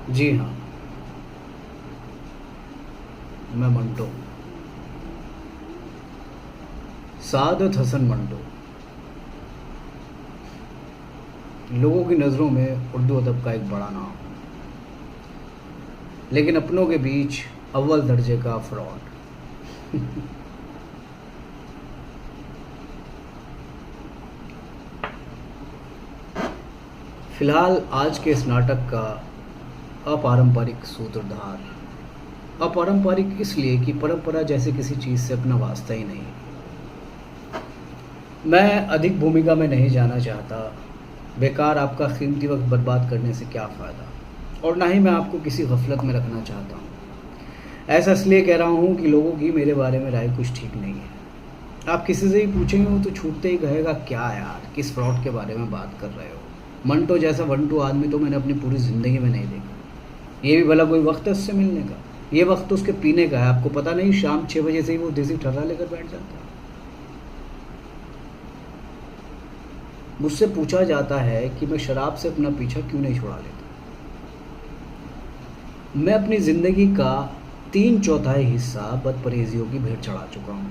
जी हाँ, मैं मंटो, सादत हसन मंटो। लोगों की नज़रों में उर्दू अदब का एक बड़ा नाम, लेकिन अपनों के बीच अव्वल दर्जे का फ्रॉड। फिलहाल आज के इस नाटक का अपारंपरिक सूत्रधार। अपारंपरिक इसलिए कि परंपरा जैसे किसी चीज़ से अपना वास्ता ही नहीं। मैं अधिक भूमिका में नहीं जाना चाहता। बेकार आपका कीमती वक्त बर्बाद करने से क्या फ़ायदा, और ना ही मैं आपको किसी गफलत में रखना चाहता हूँ। ऐसा इसलिए कह रहा हूँ कि लोगों की मेरे बारे में राय कुछ ठीक नहीं है। आप किसी से ही पूछेंगे वो तो छूटते ही कहेगा, क्या यार किस फ्रॉड के बारे में बात कर रहे हो। मंटो जैसा वंटू आदमी तो मैंने अपनी पूरी ज़िंदगी में नहीं देखा। ये भी भला कोई वक्त है उससे मिलने का? ये वक्त तो उसके पीने का है। आपको पता नहीं, शाम 6 बजे से ही वो देसी ठर्रा लेकर बैठ जाता है। मुझसे पूछा जाता है कि मैं शराब से अपना पीछा क्यों नहीं छुड़ा लेता। मैं अपनी ज़िंदगी का 3/4 हिस्सा बदपरहेजियों की भेंट चढ़ा चुका हूँ।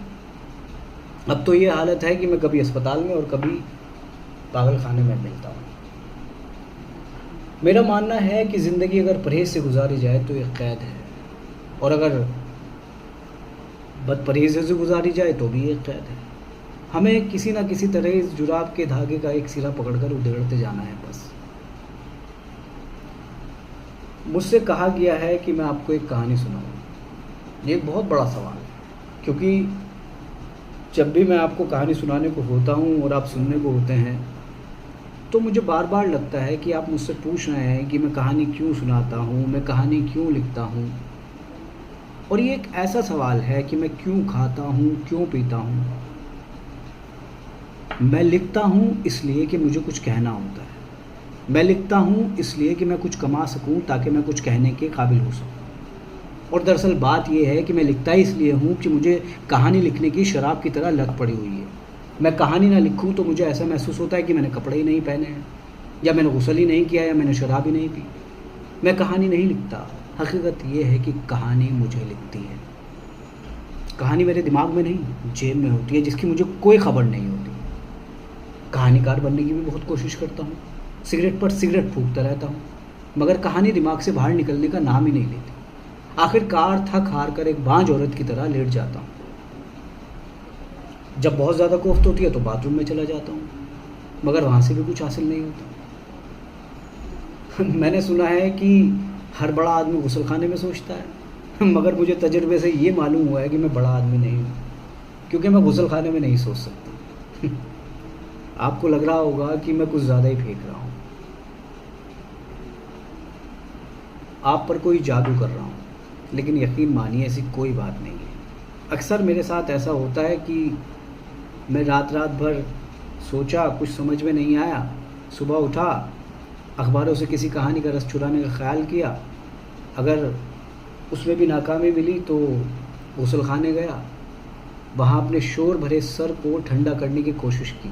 अब तो ये हालत है कि मैं कभी अस्पताल में और कभी पागल खाने में मिलता हूँ। मेरा मानना है कि ज़िंदगी अगर परहेज से गुजारी जाए तो एक कैद है, और अगर बदपरहेज़ी से गुजारी जाए तो भी एक कैद है। हमें किसी ना किसी तरह इस जुराब के धागे का एक सिरा पकड़कर उधेड़ते जाना है बस। मुझसे कहा गया है कि मैं आपको एक कहानी सुनाऊं। ये एक बहुत बड़ा सवाल है, क्योंकि जब भी मैं आपको कहानी सुनाने को होता हूँ और आप सुनने को होते हैं, तो मुझे बार बार लगता है कि आप मुझसे पूछ रहे हैं कि मैं कहानी क्यों सुनाता हूँ, मैं कहानी क्यों लिखता हूँ। और ये एक ऐसा सवाल है कि मैं क्यों खाता हूँ, क्यों पीता हूँ। मैं लिखता हूँ इसलिए कि मुझे कुछ कहना होता है। मैं लिखता हूँ इसलिए कि मैं कुछ कमा सकूँ, ताकि मैं कुछ कहने के काबिल हो सकूँ। और दरअसल बात यह है कि मैं लिखता ही इसलिए हूँ कि मुझे कहानी लिखने की शराब की तरह लत पड़ी हुई है। मैं कहानी ना लिखूँ तो मुझे ऐसा महसूस होता है कि मैंने कपड़े ही नहीं पहने हैं, या मैंने गुस्ल ही नहीं किया, या मैंने शराब ही नहीं पी। मैं कहानी नहीं लिखता। हकीकत यह है कि कहानी मुझे लिखती है। कहानी मेरे दिमाग में नहीं, जेब में होती है, जिसकी मुझे कोई खबर नहीं होती। कहानीकार बनने की भी बहुत कोशिश करता हूँ, सिगरेट पर सिगरेट फूंकता रहता हूँ, मगर कहानी दिमाग से बाहर निकलने का नाम ही नहीं लेती। आखिरकार थक हार कर एक बांझ औरत की तरह लेट जाता हूँ। जब बहुत ज़्यादा कोफ्त होती है तो बाथरूम में चला जाता हूँ, मगर वहाँ से भी कुछ हासिल नहीं होता। मैंने सुना है कि हर बड़ा आदमी गुस्लखाने में सोचता है, मगर मुझे तजुर्बे से ये मालूम हुआ है कि मैं बड़ा आदमी नहीं हूँ, क्योंकि मैं गुस्लखाने में नहीं सोच सकता। आपको लग रहा होगा कि मैं कुछ ज़्यादा ही फेंक रहा हूँ, आप पर कोई जादू कर रहा हूँ, लेकिन यकीन मानिए ऐसी कोई बात नहीं है। अक्सर मेरे साथ ऐसा होता है कि मैं रात रात भर सोचा, कुछ समझ में नहीं आया, सुबह उठा, अखबारों से किसी कहानी का रस चुराने का ख्याल किया, अगर उसमें भी नाकामी मिली तो गुस्लखाने गया, वहाँ अपने शोर भरे सर को ठंडा करने की कोशिश की,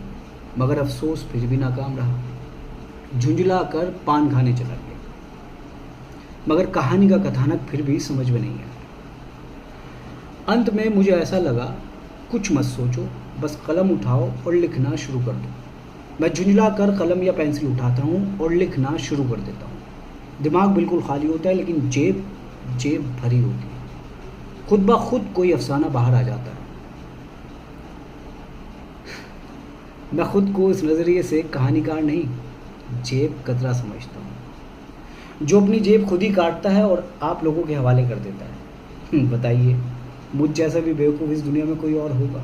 मगर अफसोस फिर भी नाकाम रहा। झुंझला कर पान खाने चला गया, मगर कहानी का कथानक फिर भी समझ में नहीं आया। अंत में मुझे ऐसा लगा, कुछ मत सोचो, बस कलम उठाओ और लिखना शुरू कर दो। मैं झुंझला कर कलम या पेंसिल उठाता हूँ और लिखना शुरू कर देता हूँ। दिमाग बिल्कुल खाली होता है, लेकिन जेब जेब भरी होती है। खुद ब खुद कोई अफसाना बाहर आ जाता है। मैं खुद को इस नज़रिए से कहानीकार नहीं, जेब कतरा समझता हूँ, जो अपनी जेब खुद ही काटता है और आप लोगों के हवाले कर देता है। बताइए, मुझ जैसा भी बेवकूफ़ इस दुनिया में कोई और होगा?